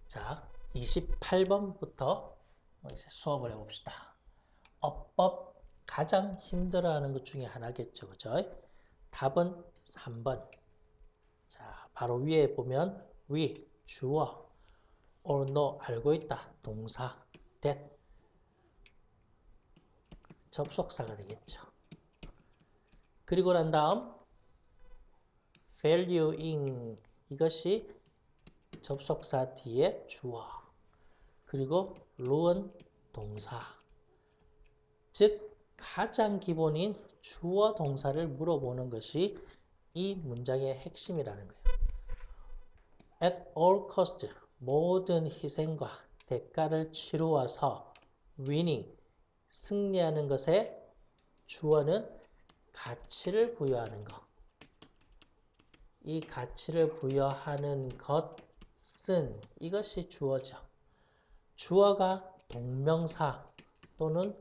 자, 28번부터 이제 수업을 해봅시다. 어법 가장 힘들어하는 것 중에 하나겠죠. 그죠? 답은 3번. 자, 바로 위에 보면 위, 주어, or no, 알고 있다, 동사, that, 접속사가 되겠죠. 그리고 난 다음 valuing, 이것이 접속사 뒤에 주어, 그리고 ru은 동사. 즉 가장 기본인 주어 동사를 물어보는 것이 이 문장의 핵심이라는 거예요. At all cost, 모든 희생과 대가를 치루어서 winning, 승리하는 것에 주어는 가치를 부여하는 것. 이 가치를 부여하는 것은, 이것이 주어죠. 주어가 동명사 또는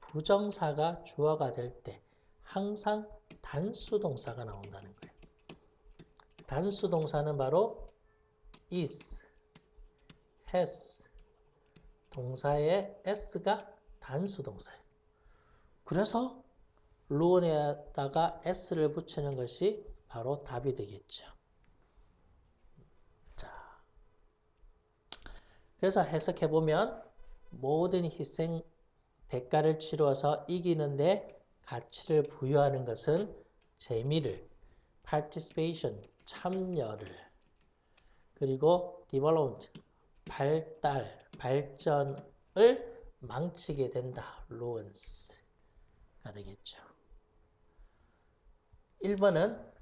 부정사가 주어가 될 때 항상 단수 동사가 나온다는 거예요. 단수 동사는 바로 is, has, 동사의 s가 단수 동사예요. 그래서 루온에다가 s를 붙이는 것이 바로 답이 되겠죠. 자, 그래서 해석해보면 모든 희생, 대가를 치루어서 이기는데 가치를 부여하는 것은 재미를, participation, 참여를, 그리고 development, 발달, 발전을 망치게 된다. ruins가 되겠죠. 1번은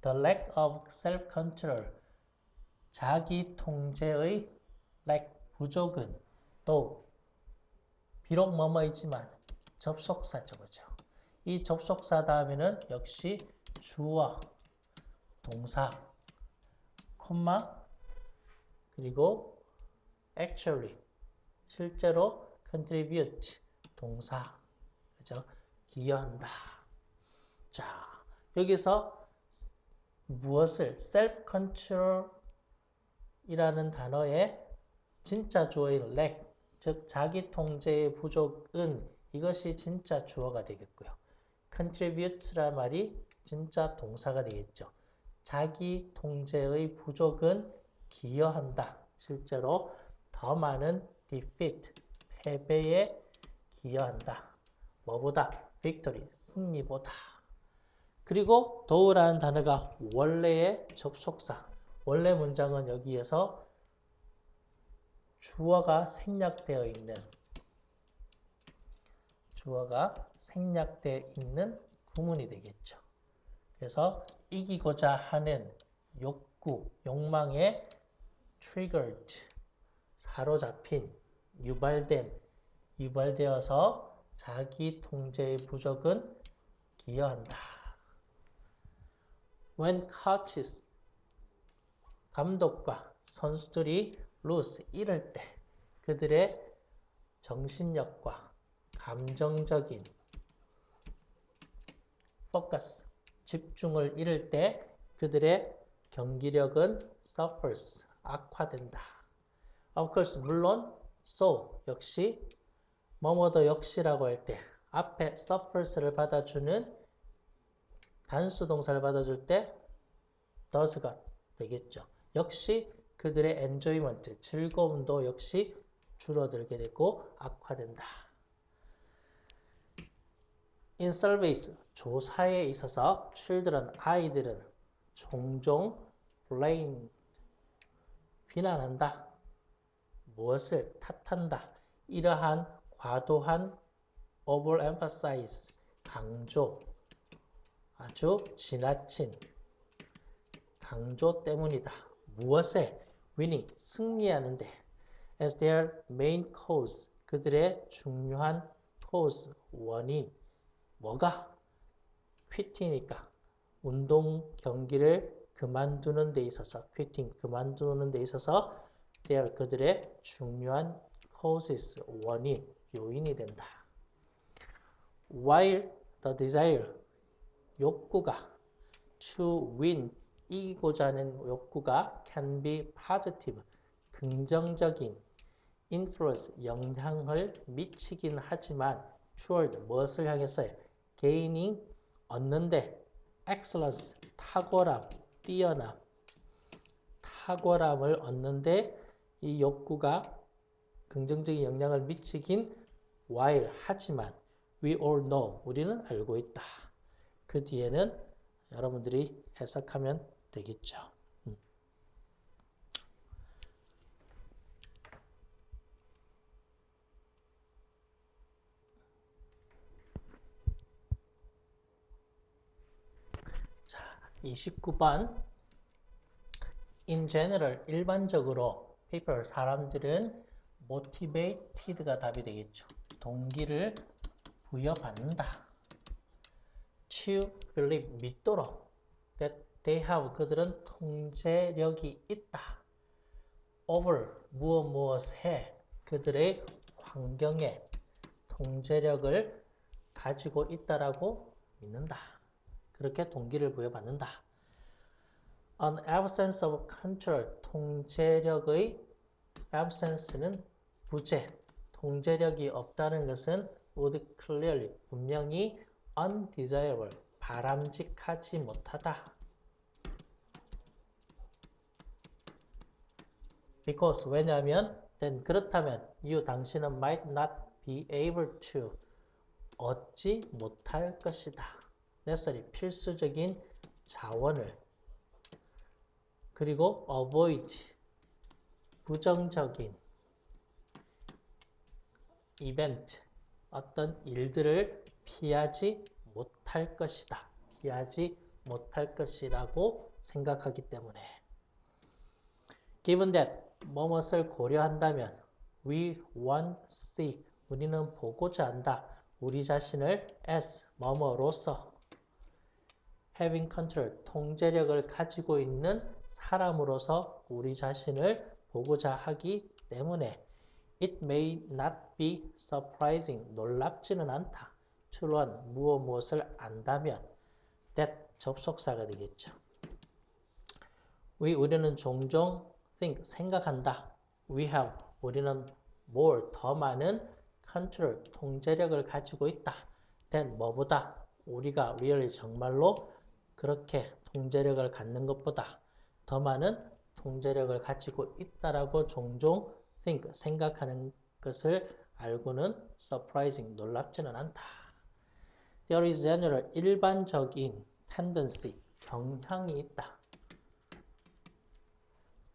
the lack of self-control, 자기 통제의 lack, 부족은 또 비록 뭐뭐이지만 접속사죠. 그죠? 이 접속사 다음에는 역시 주어, 동사, 콤마, 그리고 actually, 실제로 contribute, 동사, 그죠? 기여한다. 자, 여기서 무엇을 self-control 이라는 단어의 진짜 주어인 lack, 즉 자기 통제의 부족은, 이것이 진짜 주어가 되겠고요. contribute란 말이 진짜 동사가 되겠죠. 자기 통제의 부족은 기여한다. 실제로 더 많은 defeat, 패배에 기여한다. 뭐보다? victory, 승리보다. 그리고 더우라는 단어가 원래의 접속사. 원래 문장은 여기에서 주어가 생략되어 있는 구문이 되겠죠. 그래서 이기고자 하는 욕구, 욕망에 triggered, 사로잡힌, 유발되어서 자기 통제의 부족은 기여한다. When coaches, 감독과 선수들이 lose, 잃을 때 그들의 정신력과 감정적인 focus, 집중을 잃을 때 그들의 경기력은 suffers, 악화된다. Of course, 물론 so, 역시 뭐뭐도 역시라고 할 때 앞에 suffers를 받아주는 단수 동사를 받아줄 때 does가 되겠죠. 역시 그들의 enjoyment, 즐거움도 역시 줄어들게 되고 악화된다. In surveys, 조사에 있어서 children, 아이들은 종종 blame, 비난한다. 무엇을? 탓한다. 이러한 과도한 overemphasize, 강조, 아주 지나친 강조 때문이다. 무엇에? winning, 승리하는데. as their main cause, 그들의 중요한 cause, 원인. 뭐가? quit이니까 운동 경기를 그만두는 데 있어서, quitting, 그만두는 데 있어서 their, 그들의 중요한 causes, 원인, 요인이 된다. while the desire, 욕구가 to win, 이기고자 하는 욕구가 can be positive, 긍정적인 influence, 영향을 미치긴 하지만 toward, 무엇을 향해서요? gaining, 얻는데 excellence, 탁월함, 뛰어남, 탁월함을 얻는데 이 욕구가 긍정적인 영향을 미치긴 while, 하지만 we all know, 우리는 알고 있다. 그 뒤에는 여러분들이 해석하면 되겠죠. 자, 29번. In general, 일반적으로 people, 사람들은 motivated가 답이 되겠죠. 동기를 부여받는다. to believe, 믿도록 that they have, 그들은 통제력이 있다. over, 무엇에, 그들의 환경에 통제력을 가지고 있다라고 믿는다. 그렇게 동기를 부여받는다. An absence of control, 통제력의 absence는 부재, 통제력이 없다는 것은 would clearly, 분명히 undesirable, 바람직하지 못하다. Because, 왜냐하면 then, 그렇다면 you, 당신은 might not be able to, 얻지 못할 것이다. necessary, 필수적인 자원을, 그리고 avoid, 부정적인 event, 어떤 일들을 피하지 못할 것이다. 피하지 못할 것이라고 생각하기 때문에. Given that, 무엇을 고려한다면 we want see, 우리는 보고자 한다. 우리 자신을 as, 뭐뭐로서 having control, 통제력을 가지고 있는 사람으로서 우리 자신을 보고자 하기 때문에 it may not be surprising, 놀랍지는 않다. to learn, 무엇을 안다면 that, 접속사가 되겠죠. 우리는 종종 think, 생각한다. we have, 우리는 more, 더 많은 control, 통제력을 가지고 있다. than, 뭐보다, 우리가 really, 정말로 그렇게 통제력을 갖는 것보다 더 많은 통제력을 가지고 있다라고 종종 think, 생각하는 것을 알고는 surprising, 놀랍지는 않다. There is general, 일반적인 tendency, 경향이 있다.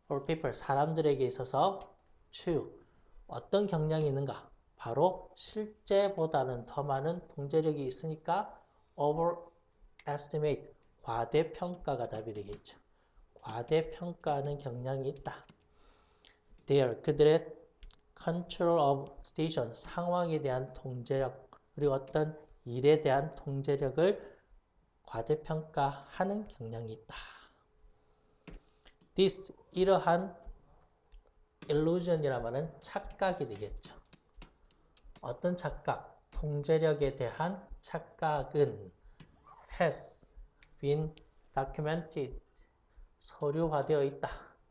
For people, 사람들에게 있어서 to, 어떤 경향이 있는가? 바로 실제보다는 더 많은 통제력이 있으니까 overestimate, 과대평가가 답이 되겠죠. 과대평가하는 경향이 있다. There, 그들의 control of situation, 상황에 대한 통제력, 그리고 어떤 일에 대한 통제력을 과대평가하는 경향이 있다. This, 이러한 illusion이란 말은 착각이 되겠죠. 어떤 착각? 통제력에 대한 착각은 has been documented, 서류화되어 있다.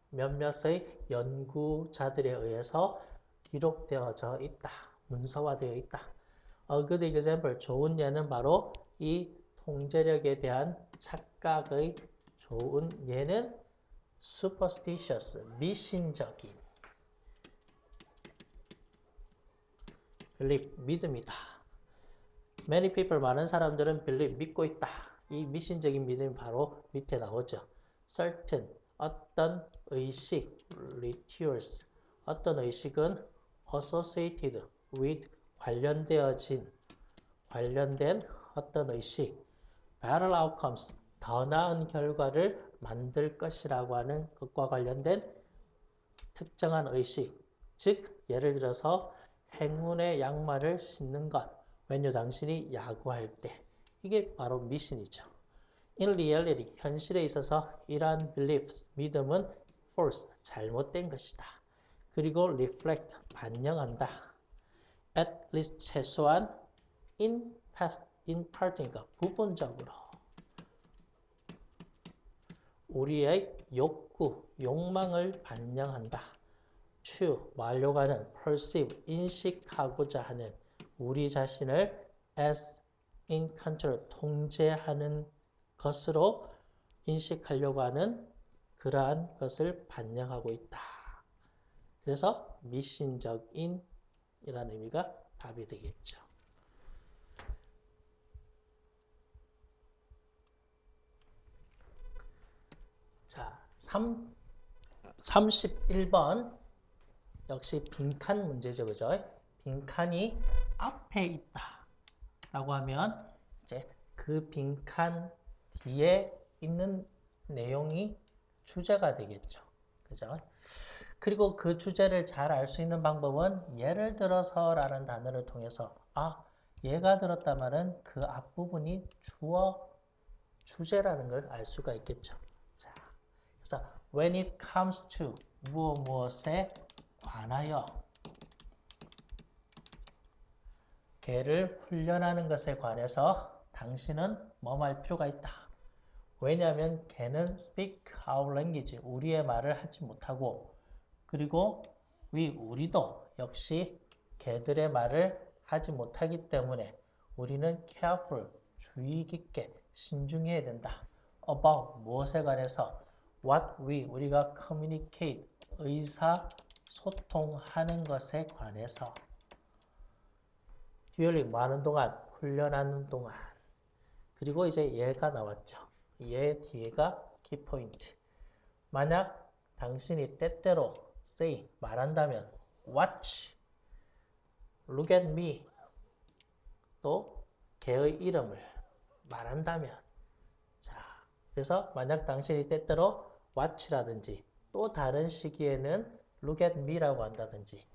몇몇의 연구자들에 의해서 기록되어져 있다. 문서화되어 있다. A good example, 좋은 예는 바로 이 통제력에 대한 착각의 좋은 예는 superstitious, 미신적인 belief, 믿음이다. Many people, 많은 사람들은 believe, 믿고 있다. 이 미신적인 믿음이 바로 밑에 나오죠. certain, 어떤 의식, rituals, 어떤 의식은 associated with, 관련된 어떤 의식, better outcomes, 더 나은 결과를 만들 것이라고 하는 것과 관련된 특정한 의식, 즉 예를 들어서 행운의 양말을 신는 것, when 당신이 야구할 때, 이게 바로 미신이죠. In reality, 현실에 있어서 이러한 beliefs, 믿음은 false, 잘못된 것이다. 그리고 reflect, 반영한다. At least, 최소한 in part, 그러니까 부분적으로 우리의 욕망을 반영한다. to 하려고 하는 perceive 인식하고자 하는 우리 자신을 as in control 통제하는 것으로 인식하려고 하는 그러한 것을 반영하고 있다. 그래서 미신적인 이라는 의미가 답이 되겠죠. 자, 31번 역시 빈칸 문제죠. 그죠? 빈칸이 앞에 있다 라고 하면 이제 그 빈칸 뒤에 있는 내용이 주제가 되겠죠. 그죠? 그리고 그 주제를 잘 알 수 있는 방법은 예를 들어서 라는 단어를 통해서 얘가 들었다 말은 그 앞부분이 주어 주제라는 걸 알 수가 있겠죠. 자, 그래서 when it comes to 무엇에 관하여 걔를 훈련하는 것에 관해서 당신은 뭐 할 필요가 있다. 왜냐하면 걔는 speak our language, 우리의 말을 하지 못하고 그리고 우리도 역시 걔들의 말을 하지 못하기 때문에 우리는 careful, 주의 깊게 신중해야 된다. about, 무엇에 관해서 what 우리가 communicate, 의사소통하는 것에 관해서 듀얼링, 뭐 하는 동안? 훈련하는 동안. 그리고 이제 얘가 나왔죠. 얘 뒤에가 키포인트. 만약 당신이 때때로 say, 말한다면 watch, look at me, 또 걔의 이름을 말한다면 자, 그래서 만약 당신이 때때로 watch라든지 또 다른 시기에는 look at me라고 한다든지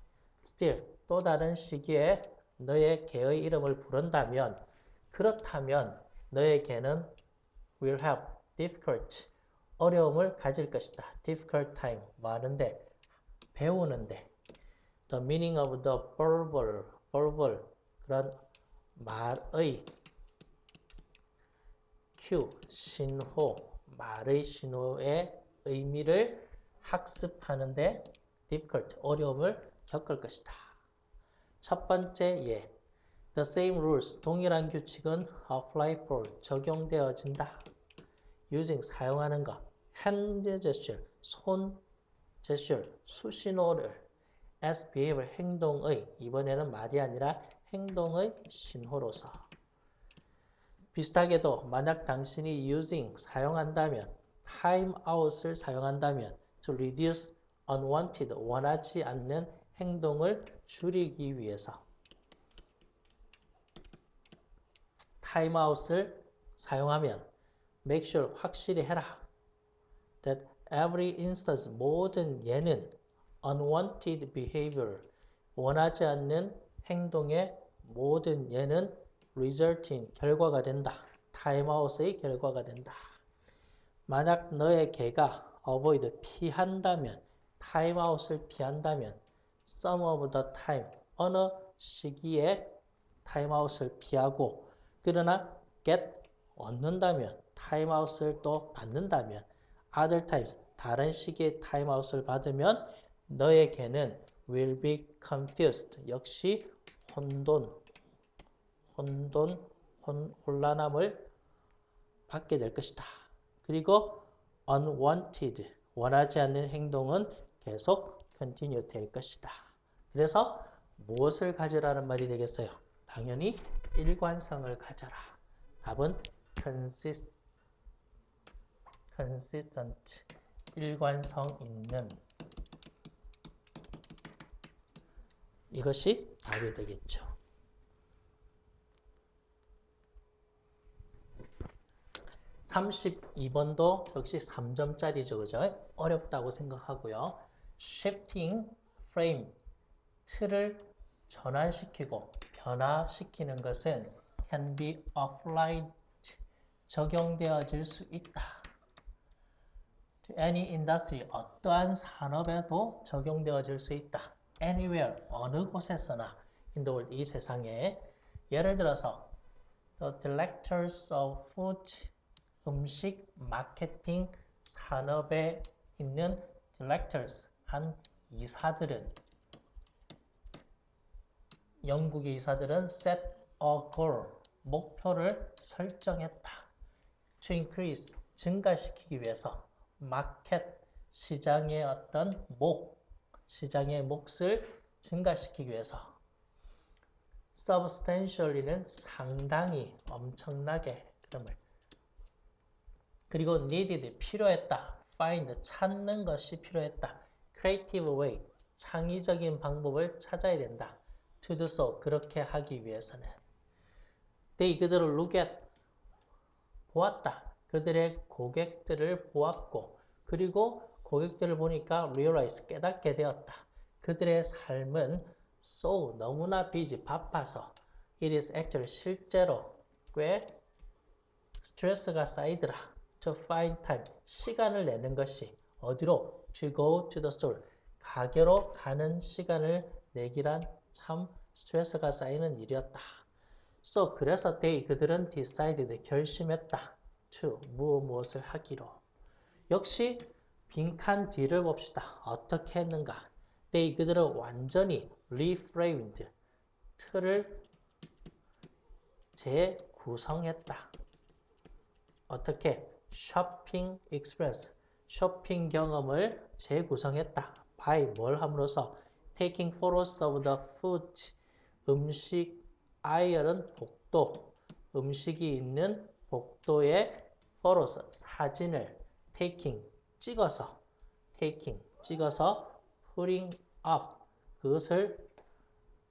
still 또 다른 시기에 너의 걔의 이름을 부른다면 그렇다면 너의 걔는 will have difficult 어려움을 가질 것이다. difficult time 뭐 하는데 배우는데 the meaning of the verbal 그런 말의 cue 신호 말의 신호의 의미를 학습하는데 difficult 어려움을 겪을 것이다. 첫 번째 예 the same rules 동일한 규칙은 apply for 적용되어진다. using 사용하는 것 hand gesture 손 gesture 수신호를 as behavior 행동의 이번에는 말이 아니라 행동의 신호로서 비슷하게도 만약 당신이 using 사용한다면 time out을 사용한다면 to reduce unwanted 원하지 않는 행동을 줄이기 위해서 time out을 사용하면 make sure 확실히 해라 that every instance 모든 예는 unwanted behavior 원하지 않는 행동의 모든 예는 resulting 결과가 된다. timeout의 결과가 된다. 만약 너의 개가 avoid 피한다면 timeout을 피한다면 some of the time 어느 시기에 timeout을 피하고 그러나 get 얻는다면 timeout을 또 받는다면 other times 다른 시기에 timeout을 받으면 너의 개는 will be confused 역시 혼란함을 받게 될 것이다. 그리고 unwanted 원하지 않는 행동은 계속 continue 될 것이다. 그래서 무엇을 가지라는 말이 되겠어요? 당연히 일관성을 가져라. 답은 consistent 일관성 있는 이것이 답이 되겠죠. 32번도 역시 3점짜리죠. 그죠? 어렵다고 생각하고요. shifting frame, 틀을 전환시키고 변화시키는 것은 can be applied, 적용되어질 수 있다. to any industry, 어떠한 산업에도 적용되어질 수 있다. anywhere, 어느 곳에서나 in the world, 이 세상에. 예를 들어서 the directors of food, 음식 마케팅 산업에 있는 directors, 한 이사들은 영국의 이사들은 set a goal, 목표를 설정했다. to increase, 증가시키기 위해서 market, 시장의 어떤 시장의 몫을 증가시키기 위해서 substantially는 상당히, 엄청나게 그럼을 그리고 needed, 필요했다. find, 찾는 것이 필요했다. creative way, 창의적인 방법을 찾아야 된다. to do so, 그렇게 하기 위해서는 they, 그들을 look at, 보았다. 그들의 고객들을 보았고 그리고 고객들을 보니까 realize, 깨닫게 되었다. 그들의 삶은 so, 너무나 busy, 바빠서 it is actually, 실제로 꽤 스트레스가 쌓이더라. to find time, 시간을 내는 것이 어디로? to go to the store, 가게로 가는 시간을 내기란 참 스트레스가 쌓이는 일이었다. So, 그래서 they, 그들은 decided, 결심했다. to, 무엇을 하기로. 역시 빈칸 뒤를 봅시다. 어떻게 했는가? they, 그들은 완전히 reframed, 틀을 재구성했다. 어떻게? 쇼핑 익스프레스, 쇼핑 경험을 재구성했다. by, 뭘 함으로써? taking photos of the food, 음식, 아이얼은 복도, 음식이 있는 복도의 photos, 사진을 taking, 찍어서 putting up, 그것을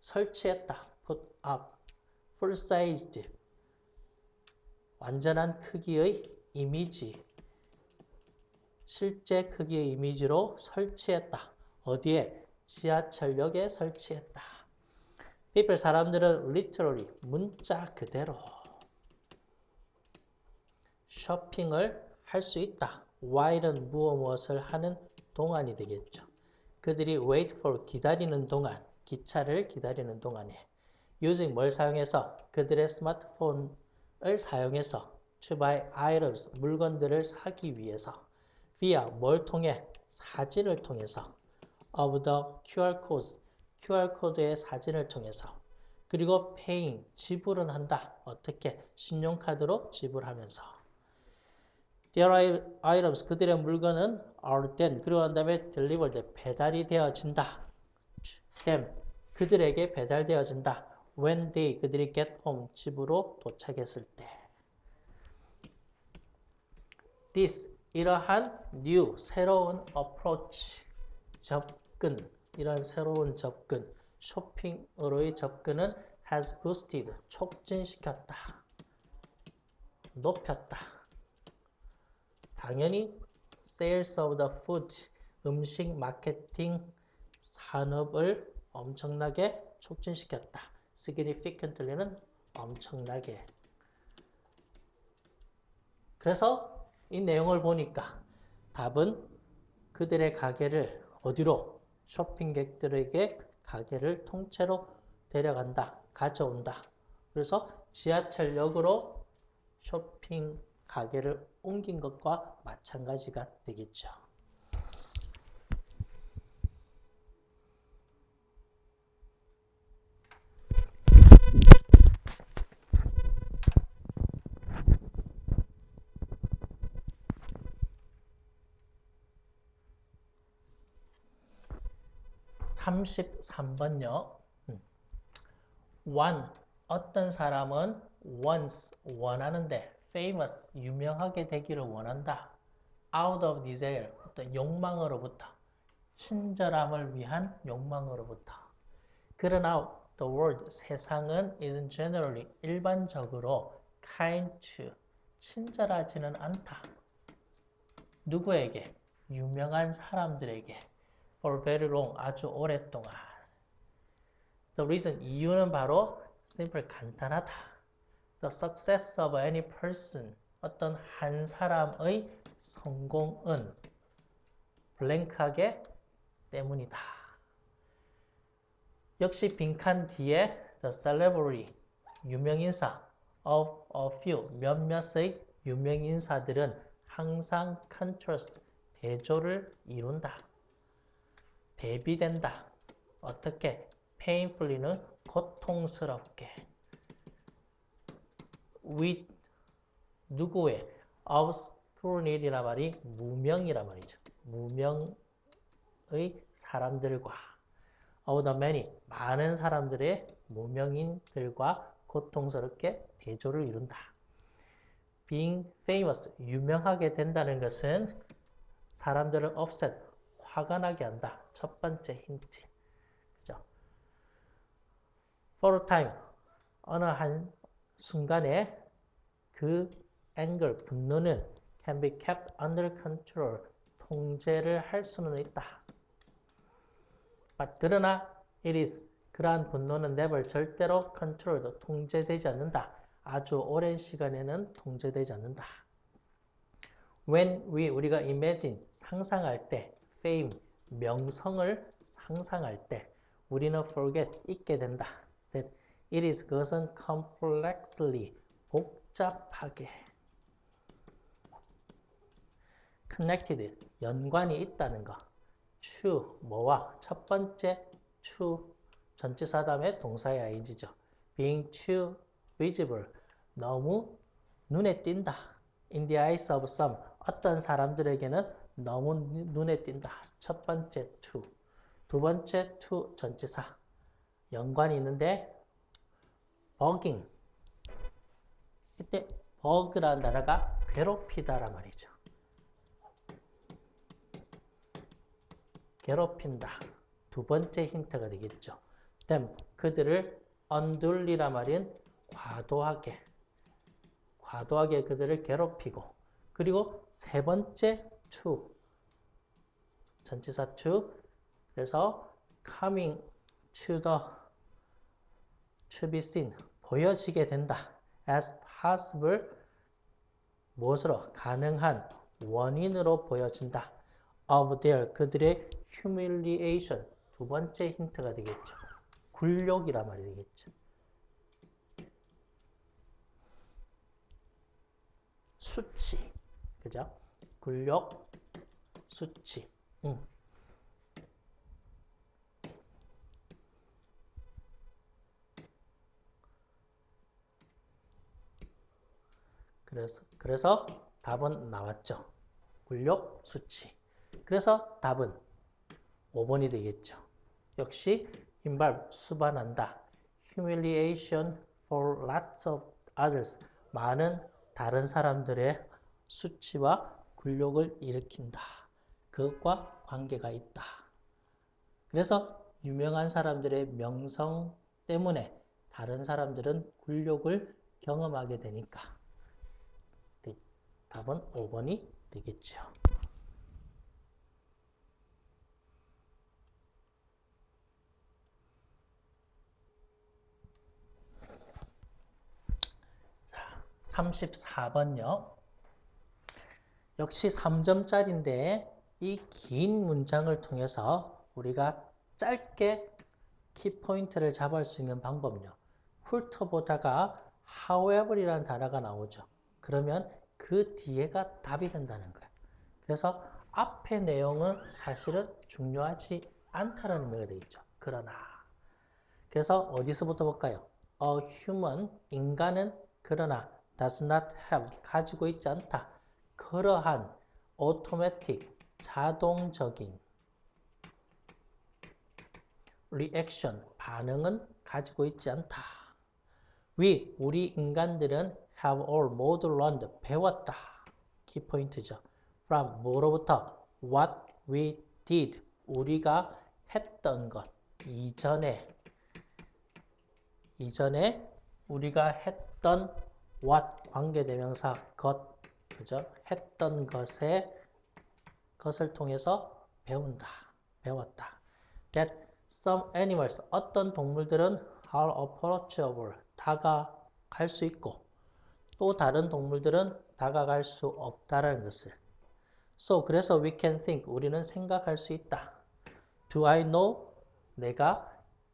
설치했다. put up, full-sized, 완전한 크기의 이미지, 실제 크기의 이미지로 설치했다. 어디에? 지하철역에 설치했다. people, 사람들은 literally, 문자 그대로 쇼핑을 할 수 있다. while은 무엇을 하는 동안이 되겠죠. 그들이 wait for, 기다리는 동안, 기차를 기다리는 동안에 using, 뭘 사용해서? 그들의 스마트폰을 사용해서 to buy items, 물건들을 사기 위해서 via, 뭘 통해? 사진을 통해서 of the QR codes, QR 코드의 사진을 통해서 그리고 paying, 지불은 한다. 어떻게? 신용카드로 지불하면서 their items, 그들의 물건은 are then, 그리고 한 다음에 delivered, 배달이 되어진다. them, 그들에게 배달되어진다. when they, 그들이 get home, 집으로 도착했을 때. this, 이러한 new, 새로운 approach, 접근, 이런 새로운 접근, 쇼핑으로의 접근은 has boosted, 촉진시켰다. 높였다. 당연히 sales of the food, 음식 마케팅 산업을 엄청나게 촉진시켰다. significantly는 엄청나게. 그래서 이 내용을 보니까 답은 그들의 가게를 어디로? 쇼핑객들에게 가게를 통째로 데려간다. 가져온다. 그래서 지하철역으로 쇼핑 가게를 옮긴 것과 마찬가지가 되겠죠. (33번요) one, 어떤 사람은 wants, 원하는데 famous, 유명하게 되기를 원한다. out of desire, 어떤 욕망으로부터, 친절함을 위한 욕망으로부터. 그러나 the world, 세상은 isn't generally, 일반적으로 kind to, 친절하지는 않다. 누구에게? 유명한 사람들에게. for very long, 아주 오랫동안. The reason, 이유는 바로 simple, 간단하다. The success of any person, 어떤 한 사람의 성공은 블랭크하게 때문이다. 역시 빈칸 뒤에 the celebrity, 유명인사 of a few, 몇몇의 유명인사들은 항상 contrast, 대조를 이룬다. 대비된다. 어떻게? painfully는 고통스럽게. with 누구의? obscure이란 말이 무명이란 말이죠. 무명의 사람들과 of the many 많은 사람들의 무명인들과 고통스럽게 대조를 이룬다. being famous 유명하게 된다는 것은 사람들을 upset 화가 나게 한다. 첫 번째 힌트. 그죠? for a time 어느 한 순간에 그 anger 분노는 can be kept under control 통제를 할 수는 있다. But 그러나 it is 그러한 분노는 never 절대로 controlled 통제되지 않는다. 아주 오랜 시간에는 통제되지 않는다. When 우리가 imagine 상상할 때 fame 명성을 상상할 때 우리는 forget 잊게 된다. That it is 그것은 complexly 복잡하게 connected 연관이 있다는 거. to 뭐와 첫 번째 to 전치사 다음에 동사의 ing죠. being too visible 너무 눈에 띈다. in the eyes of some 어떤 사람들에게는 너무 눈에 띈다. 첫 번째 to 두 번째 to 전치사 연관이 있는데 bugging 이때 bug라는 단어가 괴롭히다란 말이죠. 괴롭힌다. 두 번째 힌트가 되겠죠. 그들을 unduly란 말은 과도하게 그들을 괴롭히고 그리고 세 번째 to 전치사 to 그래서 coming to be seen 보여지게 된다. as possible 무엇으로 가능한 원인으로 보여진다. of their 그들의 humiliation 두 번째 힌트가 되겠죠. 굴욕이란 말이 되겠죠. 수치 그죠? 굴욕 수치 그래서 답은 나왔죠. 굴욕 수치. 그래서 답은 5번이 되겠죠. 역시 involve 수반한다. humiliation for lots of others 많은 다른 사람들의 수치와 굴욕을 일으킨다. 그것과 관계가 있다. 그래서 유명한 사람들의 명성 때문에 다른 사람들은 굴욕을 경험하게 되니까 답은 5번이 되겠죠. 자, 34번요. 역시 3점짜리인데 이 긴 문장을 통해서 우리가 짧게 키포인트를 잡을 수 있는 방법은요. 훑어보다가 however이라는 단어가 나오죠. 그러면 그 뒤에가 답이 된다는 거예요. 그래서 앞의 내용은 사실은 중요하지 않다는 의미가 되겠죠. 그러나 그래서 어디서부터 볼까요? A human 인간은 그러나 does not have 가지고 있지 않다. 그러한 automatic 자동적인 reaction 반응은 가지고 있지 않다. 우리 인간들은 have all 모두 learned 배웠다. 키포인트죠. from 뭐로부터 what we did 우리가 했던 것 이전에 우리가 했던 what 관계대명사 것 그죠? 했던 것을 통해서 배웠다. that some animals 어떤 동물들은 are approachable 다가갈 수 있고 또 다른 동물들은 다가갈 수 없다라는 것을 So 그래서 we can think 우리는 생각할 수 있다. Do I know 내가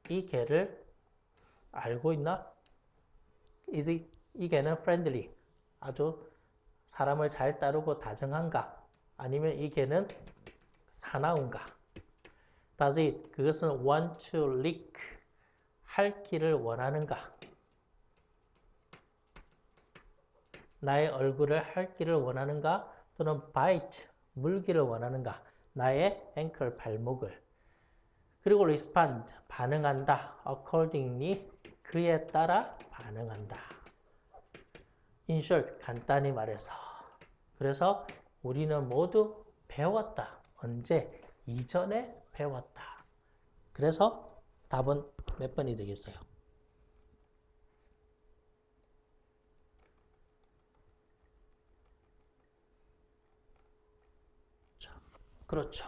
이 개를 알고 있나? 이 개는 friendly 아주 사람을 잘 따르고 다정한가? 아니면 이 개는 사나운가? Does it? 그것은 want to lick. 핥기를 원하는가? 나의 얼굴을 핥기를 원하는가? 또는 bite. 물기를 원하는가? 나의 ankle. 발목을. 그리고 respond. 반응한다. accordingly. 그에 따라 반응한다. In short. 간단히 말해서. 그래서 우리는 모두 배웠다. 언제? 이전에 배웠다. 그래서 답은 몇 번이 되겠어요? 자, 그렇죠.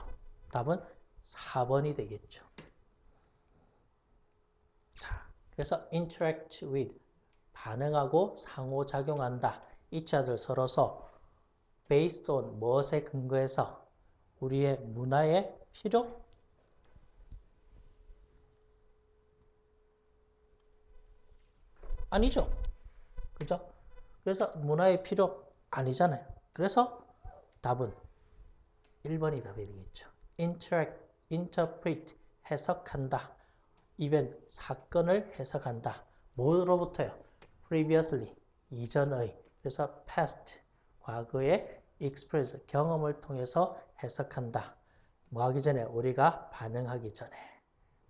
답은 4번이 되겠죠. 자, 그래서 interact with. 반응하고 상호작용한다. each other 서로서 based on 무엇에 근거해서 우리의 문화의 필요? 아니죠. 그죠? 그래서 문화의 필요 아니잖아요. 그래서 답은 1번이 답이 되겠죠. interact, interpret, 해석한다. event, 사건을 해석한다. 뭐로부터요? previously, 이전의. 그래서 past, 과거의 express, 경험을 통해서 해석한다. 뭐 하기 전에? 우리가 반응하기 전에.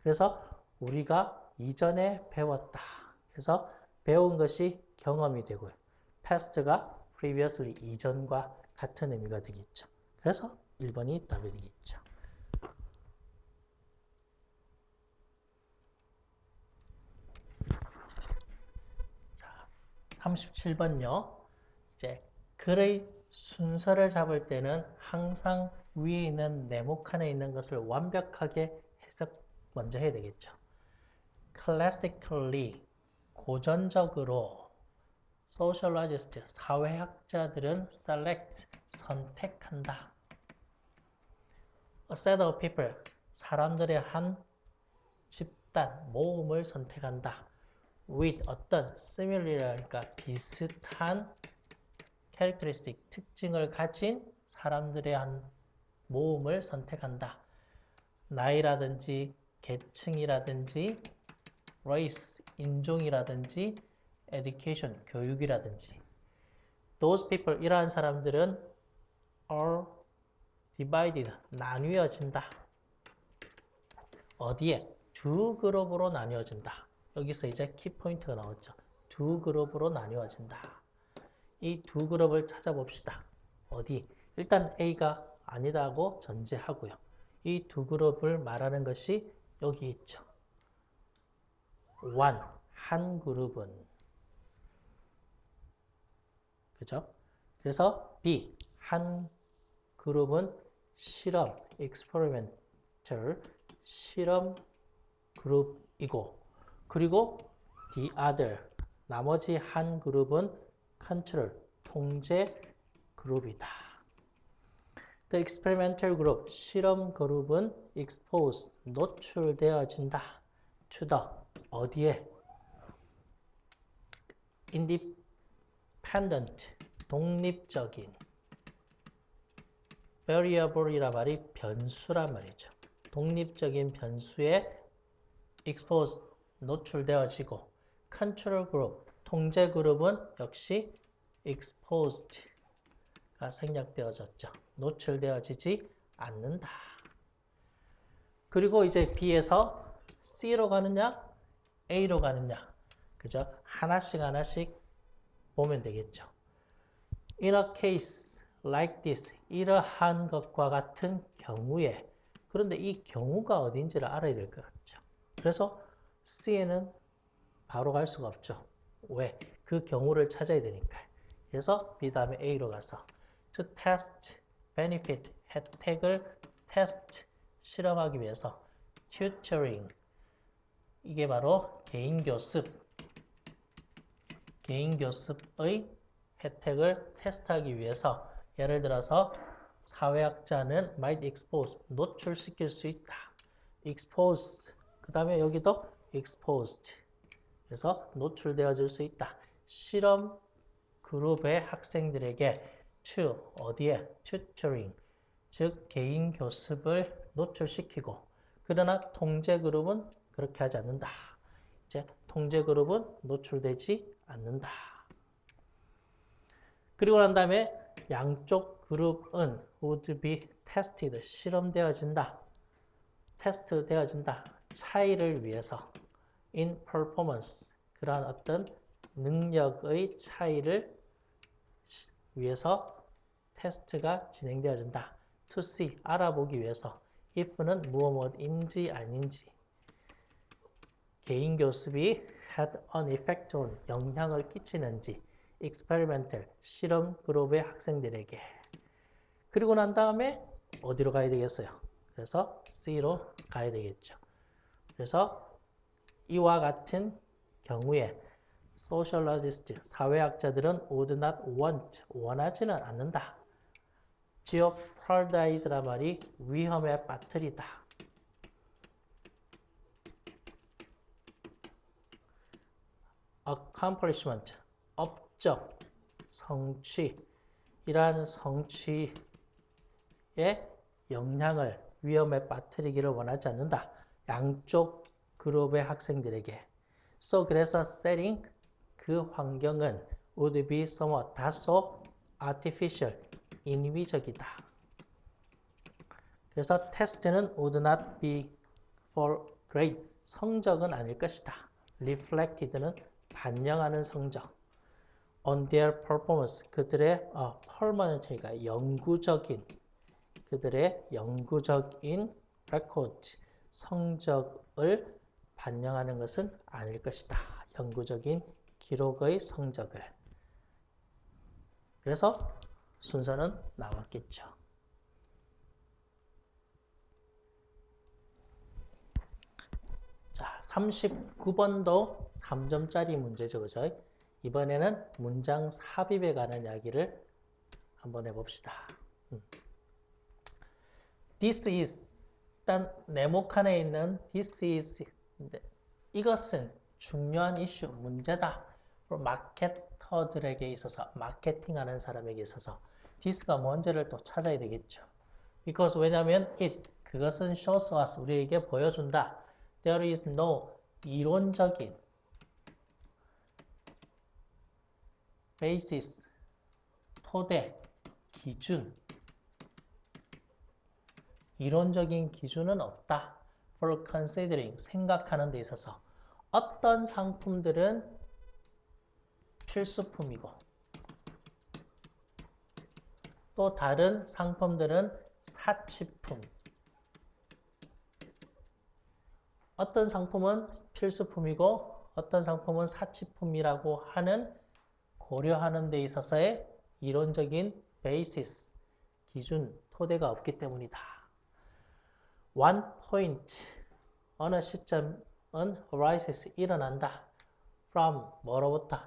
그래서 우리가 이전에 배웠다. 그래서 배운 것이 경험이 되고요. past가 previously, 이전과 같은 의미가 되겠죠. 그래서 1번이 답이 되겠죠. 자, 37번요. 이제 글의 순서를 잡을 때는 항상 위에 있는 네모칸에 있는 것을 완벽하게 해석 먼저 해야 되겠죠. Classically, 고전적으로 sociologists, 사회학자들은 select, 선택한다. A set of people, 사람들의 한 집단, 모음을 선택한다. with 어떤 similar이니까 비슷한 characteristic, 특징을 가진 사람들의 한 모음을 선택한다. 나이라든지 계층이라든지 race, 인종이라든지 education, 교육이라든지 those people, 이러한 사람들은 are divided, 나뉘어진다. 어디에? 두 그룹으로 나뉘어진다. 여기서 이제 키포인트가 나왔죠. 두 그룹으로 나뉘어진다. 이 두 그룹을 찾아봅시다. 어디? 일단 A가 아니다고 전제하고요. 이 두 그룹을 말하는 것이 여기 있죠. one, 한 그룹은. 그죠? 그래서 B, 한 그룹은 실험, experimental, 실험 그룹이고, 그리고 the other, 나머지 한 그룹은 control, 통제 그룹이다. The experimental group, 실험 그룹은 exposed, 노출되어진다. to the, 어디에? independent, 독립적인. variable이란 말이 변수란 말이죠. 독립적인 변수에 exposed, 노출되어지고, control group, 통제 그룹은 역시 exposed가 생략되어졌죠. 노출되어지지 않는다. 그리고 이제 B에서 C로 가느냐, A로 가느냐, 그죠? 하나씩 하나씩 보면 되겠죠. In a case like this, 이러한 것과 같은 경우에, 그런데 이 경우가 어딘지를 알아야 될 것 같죠. 그래서 C에는 바로 갈 수가 없죠. 왜? 그 경우를 찾아야 되니까. 그래서 B 다음에 A로 가서 to test, benefit, 혜택을 test, 실험하기 위해서 tutoring, 이게 바로 개인교습의 혜택을 테스트하기 위해서, 예를 들어서 사회학자는 might expose, 노출시킬 수 있다. expose, 그 다음에 여기도 exposed, 그래서 노출되어질 수 있다. 실험 그룹의 학생들에게 to, 어디에? tutoring, 즉 개인 교습을 노출시키고, 그러나 통제 그룹은 그렇게 하지 않는다. 이제 통제 그룹은 노출되지 않는다. 그리고 난 다음에 양쪽 그룹은 would be tested, 실험되어진다. 테스트 되어진다. 차이를 위해서 in performance, 그러한 어떤 능력의 차이를 위해서 테스트가 진행되어진다. to see, 알아보기 위해서 if는 무엇인지 아닌지, 개인 교습이 had an effect on, 영향을 끼치는지, experimental, 실험 그룹의 학생들에게. 그리고 난 다음에 어디로 가야 되겠어요? 그래서 C로 가야 되겠죠. 그래서 이와 같은 경우에 sociologists, 사회학자들은 would not want, 원하지는 않는다. jeopardize란 말이 위험에 빠뜨리다. accomplishment, 업적, 성취, 이러한 성취에 영향을 위험에 빠뜨리기를 원하지 않는다. 양쪽 그룹의 학생들에게. So, 그래서 setting, 그 환경은 would be somewhat, 다소 artificial, 인위적이다. 그래서 테스트는 would not be for grade, 성적은 아닐 것이다. reflected는 반영하는 성적. on their performance, 그들의 permanent가 영구적인, 그들의 영구적인 record, 성적을 반영하는 것은 아닐 것이다. 영구적인 기록의 성적을. 그래서 순서는 나왔겠죠. 자, 39번도 3점짜리 문제죠. 그죠? 이번에는 문장 삽입에 관한 이야기를 한번 해봅시다. This is, 일단 네모칸에 있는 this is, 이것은 중요한 이슈, 문제다. 마케터들에게 있어서, 마케팅하는 사람에게 있어서 this가 뭔지를 또 찾아야 되겠죠. Because, 왜냐하면 it, 그것은 shows us, 우리에게 보여준다. There is no, 이론적인 basis, 토대, 기준, 이론적인 기준은 없다. For considering, 생각하는 데 있어서 어떤 상품들은 필수품이고 또 다른 상품들은 사치품. 어떤 상품은 필수품이고 어떤 상품은 사치품이라고 하는 고려하는 데 있어서의 이론적인 베이시스, 기준, 토대가 없기 때문이다. One point, 어느 시점은 arises, 일어난다. From, 뭐로부터?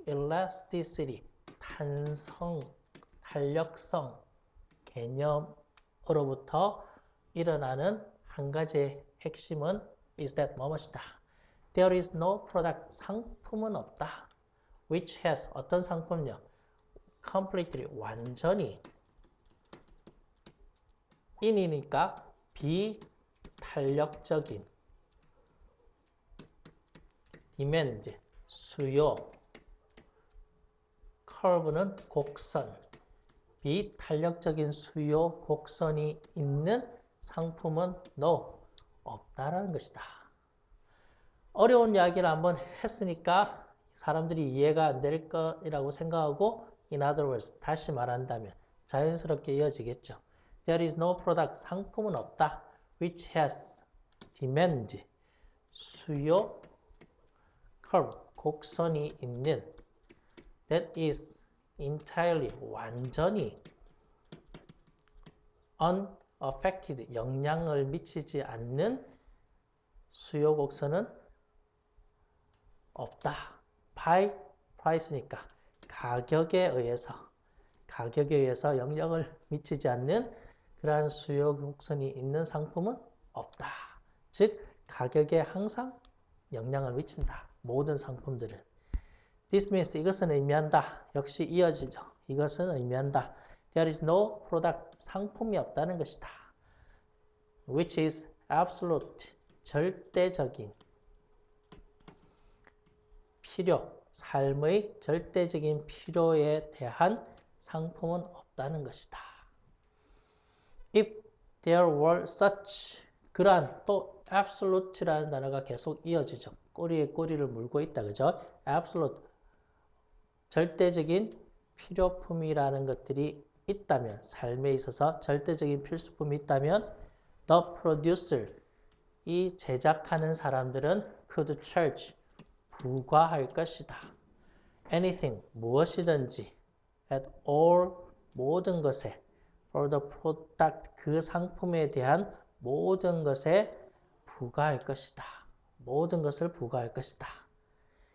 elasticity, 탄성, 탄력성, 개념으로부터 일어나는 한 가지의 핵심은 is that 무엇이다. There is no product, 상품은 없다. Which has, 어떤 상품요? Completely, 완전히. in이니까 비탄력적인. demand, 수요. curve는 곡선. 비탄력적인 수요 곡선이 있는 상품은 no, 없다라는 것이다. 어려운 이야기를 한번 했으니까 사람들이 이해가 안 될 거라고 생각하고 in other words, 다시 말한다면 자연스럽게 이어지겠죠. There is no product, 상품은 없다. Which has demand, 수요 curve, 곡선이 있는 that is entirely, 완전히 unaffected, 영향을 미치지 않는 수요 곡선은 없다. by price니까 가격에 의해서 영향을 미치지 않는 그러한 수요 곡선이 있는 상품은 없다. 즉 가격에 항상 영향을 미친다. 모든 상품들은. This means, 이것은 의미한다. 역시 이어지죠. 이것은 의미한다. There is no product, 상품이 없다는 것이다. Which is absolute, 절대적인 필요, 삶의 절대적인 필요에 대한 상품은 없다는 것이다. If there were such, 그러한 또 absolute라는 단어가 계속 이어지죠. 꼬리에 꼬리를 물고 있다. 그죠? absolute, 절대적인 필요품이라는 것들이 있다면, 삶에 있어서 절대적인 필수품이 있다면 the producer, 이 제작하는 사람들은 could charge, 부과할 것이다. anything, 무엇이든지 at all, 모든 것에 for the product, 그 상품에 대한 모든 것에 부과할 것이다. 모든 것을 부과할 것이다.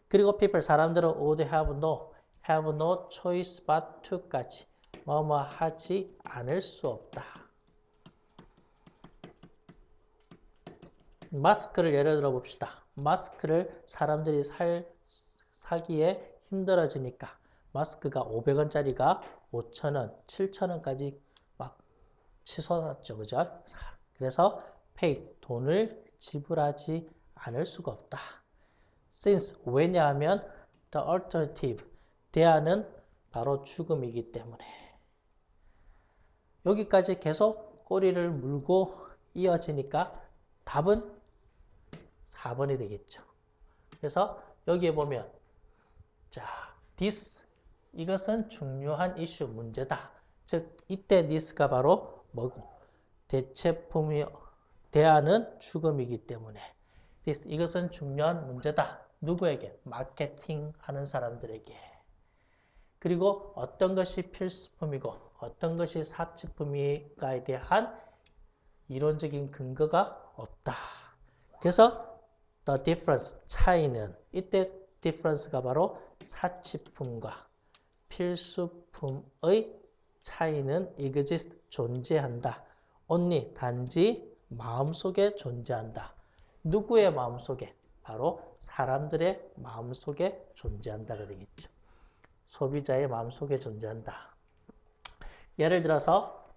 그리고 people, 사람들은 would have no choice but to까지 뭐뭐 하지 않을 수 없다. 마스크를 예를 들어 봅시다. 마스크를 사람들이 사기에 힘들어지니까 마스크가 500원짜리가 5,000원, 7,000원까지 막 치솟았죠. 그죠? 그래서 pay, 돈을 지불하지 않을 수가 없다. Since, 왜냐하면 the alternative, 대안은 바로 죽음이기 때문에. 여기까지 계속 꼬리를 물고 이어지니까 답은 4번이 되겠죠. 그래서 여기에 보면 자, this, 이것은 중요한 이슈, 문제다. 즉 이때 this가 바로 뭐고? 대체품이, 대안은 죽음이기 때문에 this, 이것은 중요한 문제다. 누구에게? 마케팅 하는 사람들에게. 그리고 어떤 것이 필수품이고 어떤 것이 사치품인가에 대한 이론적인 근거가 없다. 그래서 the difference, 차이는, 이때 difference가 바로 사치품과 필수품의 차이는 exist, 존재한다. only, 단지 마음속에 존재한다. 누구의 마음속에? 바로 사람들의 마음속에 존재한다가 되겠죠. 소비자의 마음속에 존재한다. 예를 들어서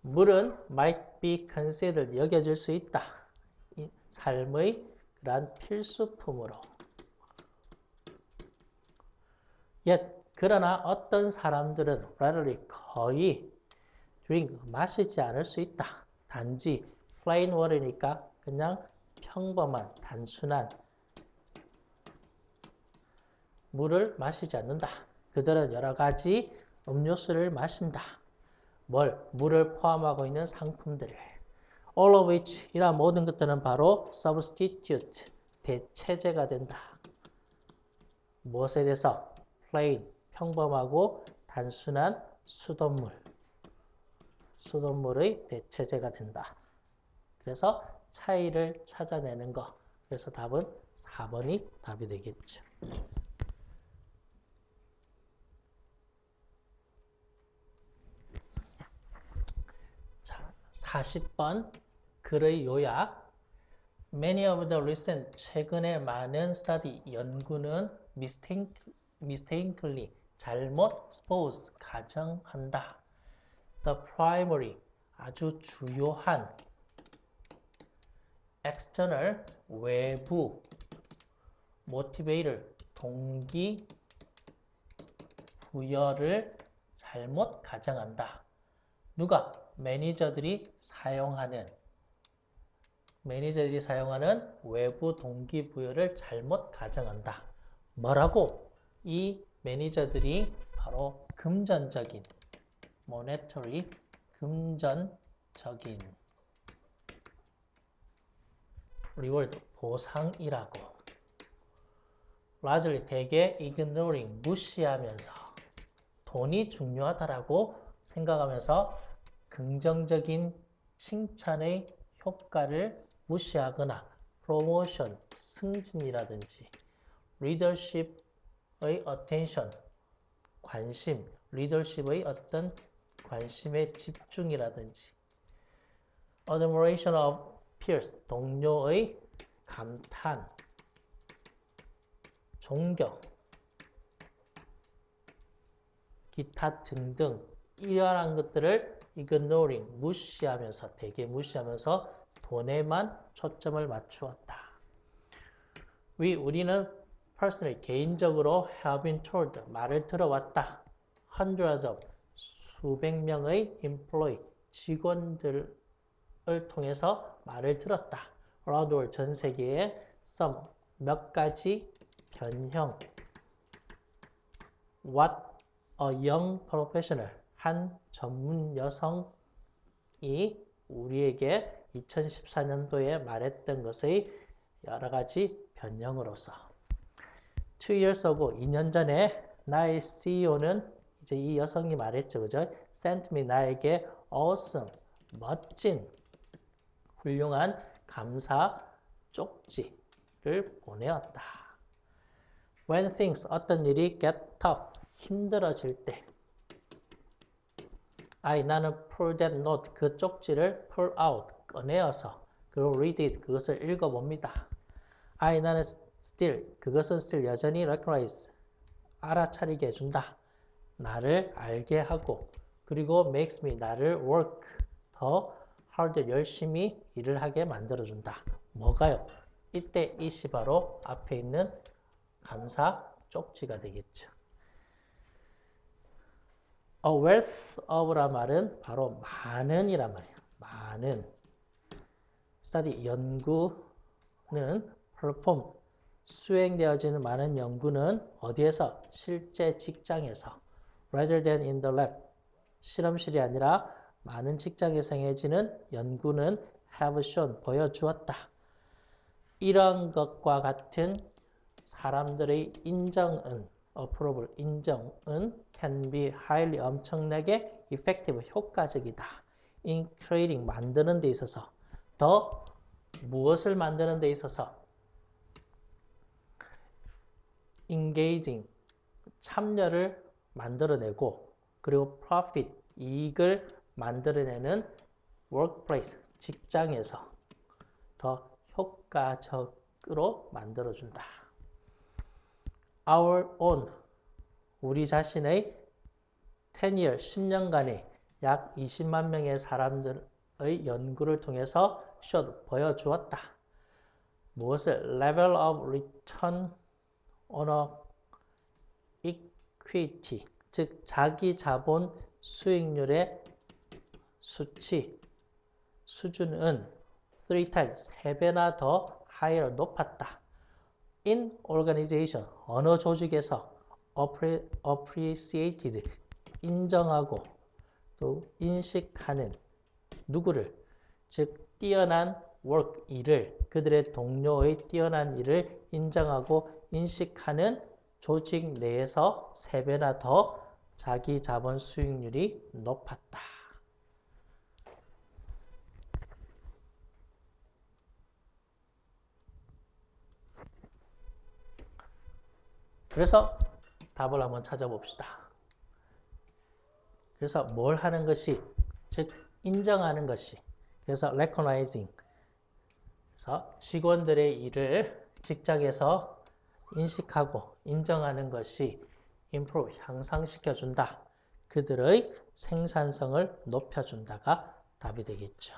물은 might be considered, 여겨질 수 있다. 이 삶의 그러한 필수품으로. Yet, 그러나 어떤 사람들은 rarely, 거의 drink, 마시지 않을 수 있다. 단지 plain water니까 그냥 평범한, 단순한 물을 마시지 않는다. 그들은 여러 가지 음료수를 마신다. 물을 포함하고 있는 상품들을. All of which, 이런 모든 것들은 바로 substitute, 대체제가 된다. 무엇에 대해서? plain, 평범하고 단순한 수돗물의 대체제가 된다. 그래서 차이를 찾아내는 거. 그래서 답은 4번이 답이 되겠죠. 자, 40번 글의 요약. Many of the recent, 최근의 많은 study, 연구는 mistakenly, 잘못 suppose, 가정한다. The primary, 아주 주요한 external, 외부 motivator, 동기 부여를 잘못 가정한다. 누가? 매니저들이 사용하는 외부 동기부여를 잘못 가정한다. 뭐라고? 이 매니저들이 바로 금전적인, monetary, 금전적인 reward, 보상이라고. largely, 대개 ignoring, 무시하면서 돈이 중요하다라고 생각하면서 긍정적인 칭찬의 효과를 무시하거나 promotion, 승진이라든지 leadership의 attention, 관심, leadership의 어떤 관심의 집중이라든지 admiration of peers, 동료의 감탄, 존경, 기타 등등 이러한 것들을 ignoring, 무시하면서, 대개 무시하면서 돈에만 초점을 맞추었다. 우리는 personally 개인적으로 have been told 말을 들어왔다. hundreds of 수백 명의 employee 직원들을 통해서 말을 들었다. around the world 전 세계에 some 몇 가지 변형 what a young professional 한 전문 여성이 우리에게 2014년도에 말했던 것의 여러 가지 변형으로서 2 years ago 2년 전에 나의 CEO는 이제 이 여성이 말했죠. 그죠? sent me 나에게 awesome 멋진 훌륭한 감사 쪽지를 보내었다. When things 어떤 일이 get tough 힘들어질 때 나는 pull that note 그 쪽지를 pull out 꺼내어서 그리고 read it 그것을 읽어봅니다. 나는 still 그것은 still 여전히 recognize 알아차리게 해준다. 나를 알게 하고 그리고 makes me 나를 work 더 hard 열심히 일을 하게 만들어준다. 뭐가요? 이때 이시 바로 앞에 있는 감사 쪽지가 되겠죠. A wealth of란 말은 바로 많은이란 말이에요. 많은. study 연구는 perform 수행되어지는 많은 연구는 어디에서? 실제 직장에서 rather than in the lab 실험실이 아니라 많은 직장에서 행해지는 연구는 have shown 보여주었다. 이런 것과 같은 사람들의 인정은 approval 인정은 can be highly 엄청나게 effective 효과적이다. in creating 만드는 데 있어서 더 무엇을 만드는 데 있어서 engaging 참여를 만들어내고 그리고 profit 이익을 만들어내는 workplace 직장에서 더 효과적으로 만들어준다. Our own 우리 자신의 10year 10년간의 약 20만 명의 사람들의 연구를 통해서 showed 보여주었다. 무엇을? Level of return on equity 즉 자기 자본 수익률의 수치 수준은 3 times 3배나 더 higher 높았다. In organization 어느 조직에서 appreciated 인정하고 또 인식하는 누구를 즉 뛰어난 work 일을 그들의 동료의 뛰어난 일을 인정하고 인식하는 조직 내에서 3배나 더 자기 자본 수익률이 높았다. 그래서 답을 한번 찾아봅시다. 그래서 뭘 하는 것이 즉 인정하는 것이 그래서 recognizing 그래서 직원들의 일을 직장에서 인식하고 인정하는 것이 improve 향상시켜준다. 그들의 생산성을 높여준다가 답이 되겠죠.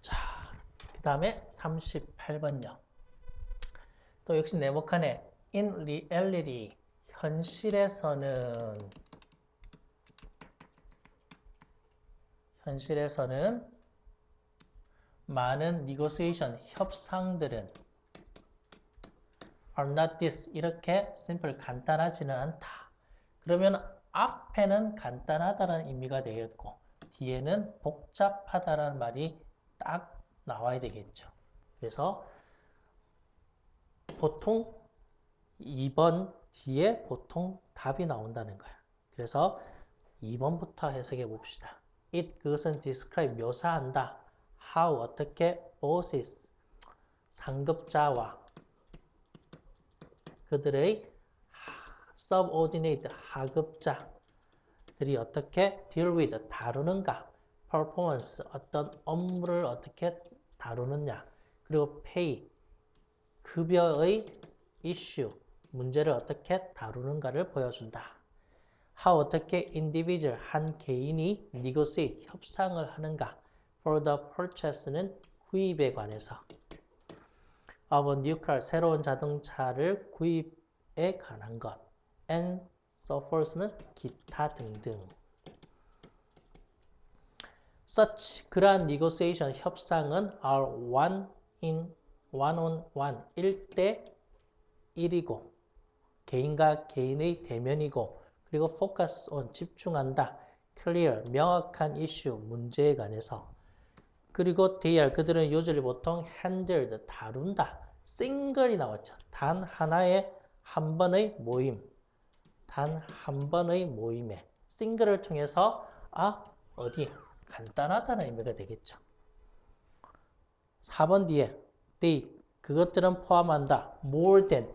자, 그 다음에 38번요. 또 역시 네모칸에 in reality 현실에서는 많은 negotiation 협상들은 are not this 이렇게 simple 간단하지는 않다. 그러면 앞에는 간단하다는 의미가 되겠고 뒤에는 복잡하다는 말이 딱 나와야 되겠죠. 그래서 보통 2번 뒤에 보통 답이 나온다는 거야. 그래서 2번부터 해석해 봅시다. it 그것은 describe 묘사한다. how 어떻게 bosses 상급자와 그들의 subordinate 하급자들이 어떻게 deal with 다루는가 performance 어떤 업무를 어떻게 다루느냐 그리고 pay 급여의 issue 문제를 어떻게 다루는가를 보여준다. how 어떻게 individual 한 개인이 negotiate 협상을 하는가 for the purchase는 구입에 관해서 of a new car 새로운 자동차를 구입에 관한 것 and so forth는 기타 등등. such 그러한 negotiation 협상은 are one on one 1대1이고 개인과 개인의 대면이고 그리고 focus on 집중한다. clear 명확한 이슈 문제에 관해서 그리고 they are 그들은 usually 보통 handled 다룬다. single이 나왔죠. 단 하나의 한 번의 모임 단 한 번의 모임에 single을 통해서 어디 간단하다는 의미가 되겠죠. 4번 뒤에 they 그것들은 포함한다. more than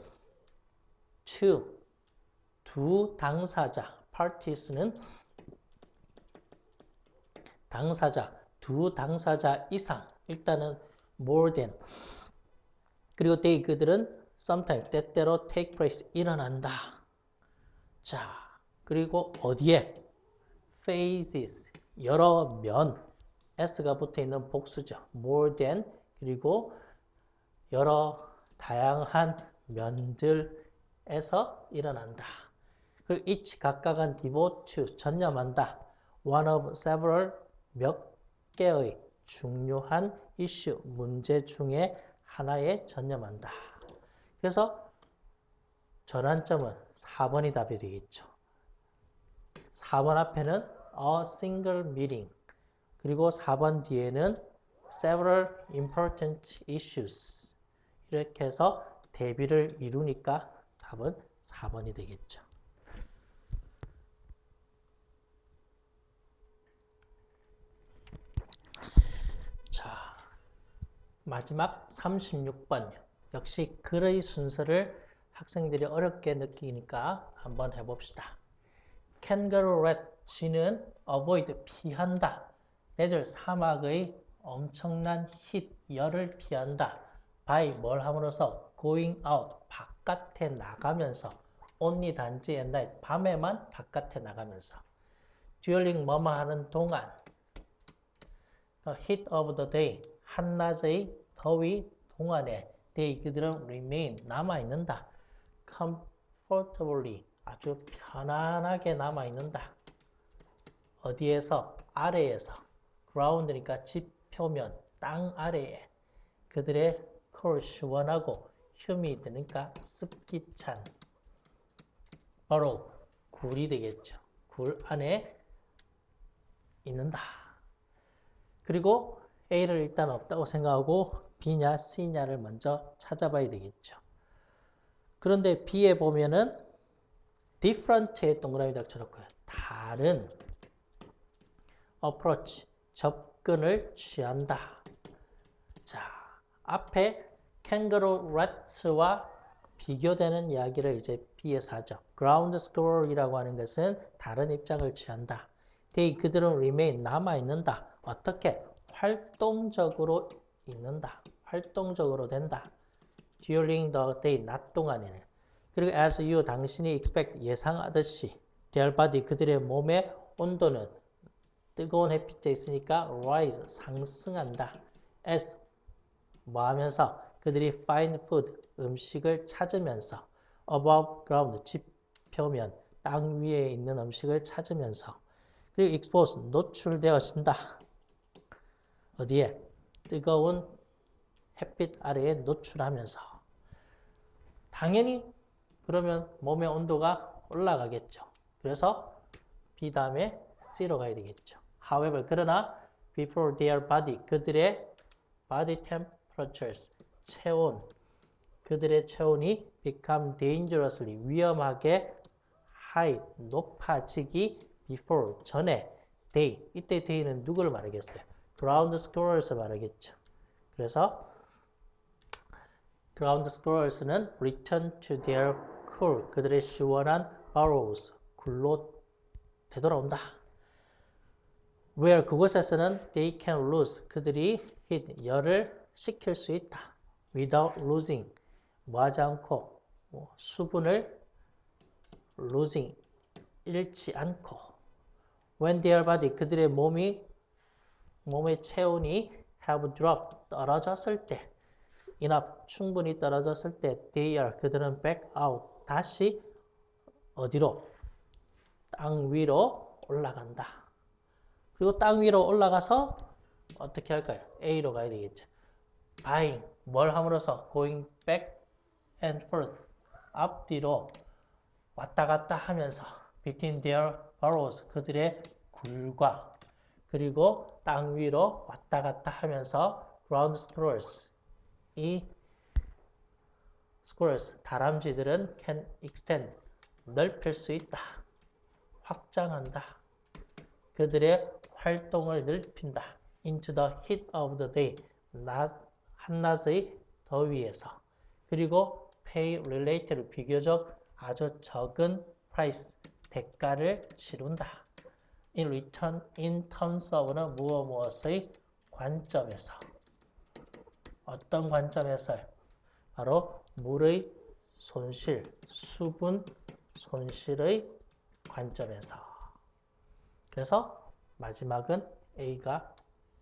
two 두 당사자 parties는 당사자 두 당사자 이상 일단은 more than 그리고 they 그들은 sometimes 때때로 take place 일어난다. 자 그리고 어디에 phases 여러 면 s가 붙어 있는 복수죠. more than 그리고 여러 다양한 면들에서 일어난다. 그리고 each 각각은 devote to 전념한다. one of several 몇 개의 중요한 이슈 문제 중에 하나에 전념한다. 그래서 전환점은 4번이 답이 되겠죠. 4번 앞에는 a single meeting 그리고 4번 뒤에는 several important issues 이렇게 해서 대비를 이루니까 답은 4번이 되겠죠. 자, 마지막 36번 역시 글의 순서를 학생들이 어렵게 느끼니까 한번 해봅시다. kangaroo rat 쥐는 avoid 피한다. 대절 사막의 엄청난 heat 열을 피한다. by 뭘 함으로써 going out 바깥에 나가면서 only 단지 at night 밤에만 바깥에 나가면서 during 뭐뭐 하는 동안 the heat of the day 한낮의 더위 동안에 they 그들은 remain 남아있는다. comfortably 아주 편안하게 남아있는다. 어디에서? 아래에서. ground니까 지표면, 땅 아래에. 그들의 cool, 시원하고 humid니까 습기 찬. 바로 굴이 되겠죠. 굴 안에 있는다. 그리고 A를 일단 없다고 생각하고 B냐 C냐를 먼저 찾아봐야 되겠죠. 그런데 B에 보면은 different에 동그라미 딱 쳐놓고요. 다른 approach, 접근을 취한다. 자, 앞에 kangaroo rat와 비교되는 이야기를 이제 B에서 하죠. ground squirrel이라고 하는 것은 다른 입장을 취한다. they 그들은 remain 남아있는다. 어떻게? 활동적으로 있는다. 활동적으로 된다. during the day, 낮 동안에는. 그리고 as you, 당신이 expect, 예상하듯이 their body, 그들의 몸의 온도는 뜨거운 햇빛에 있으니까 rise, 상승한다. as, 뭐 하면서? 그들이 find food, 음식을 찾으면서 above ground, 지표면, 땅 위에 있는 음식을 찾으면서 그리고 expose, 노출되어진다. 어디에? 뜨거운 햇빛 아래에 노출하면서 당연히 그러면 몸의 온도가 올라가겠죠. 그래서 B 다음에 C로 가야 되겠죠. However, 그러나 before their body, 그들의 body temperatures, 체온, 그들의 체온이 become dangerously, 위험하게 high, 높아지기 before, 전에 they, 이때 they는 누구를 말하겠어요? ground squirrels을 말하겠죠. 그래서 ground squirrels는 return to their cool, 그들의 시원한 burrows, 굴로 되돌아온다. where 그곳에서는 they can lose, 그들이 heat, 열을 식힐 수 있다. without losing, 뭐 하지 않고 수분을 losing, 잃지 않고 when their body 그들의 몸의 체온이 have dropped 떨어졌을 때 enough 충분히 떨어졌을 때 they are 그들은 back out 다시 어디로? 땅 위로 올라간다. 그리고 땅 위로 올라가서 어떻게 할까요? A로 가야 되겠죠. buying 뭘 함으로써 going back and forth 앞뒤로 왔다 갔다 하면서 between their burrows 그들의 굴과 그리고 땅 위로 왔다 갔다 하면서 ground squirrels 이 squirrels 다람쥐들은 can extend 넓힐 수 있다. 확장한다. 그들의 활동을 넓힌다. into the heat of the day 한낮의 더위에서 그리고 pay related 비교적 아주 적은 price 대가를 치른다. in return in terms of는 무엇의 관점에서 어떤 관점에서 바로 물의 손실, 수분 손실의 관점에서 그래서 마지막은 A가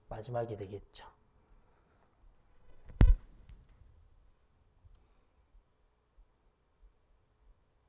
마지막이 되겠죠.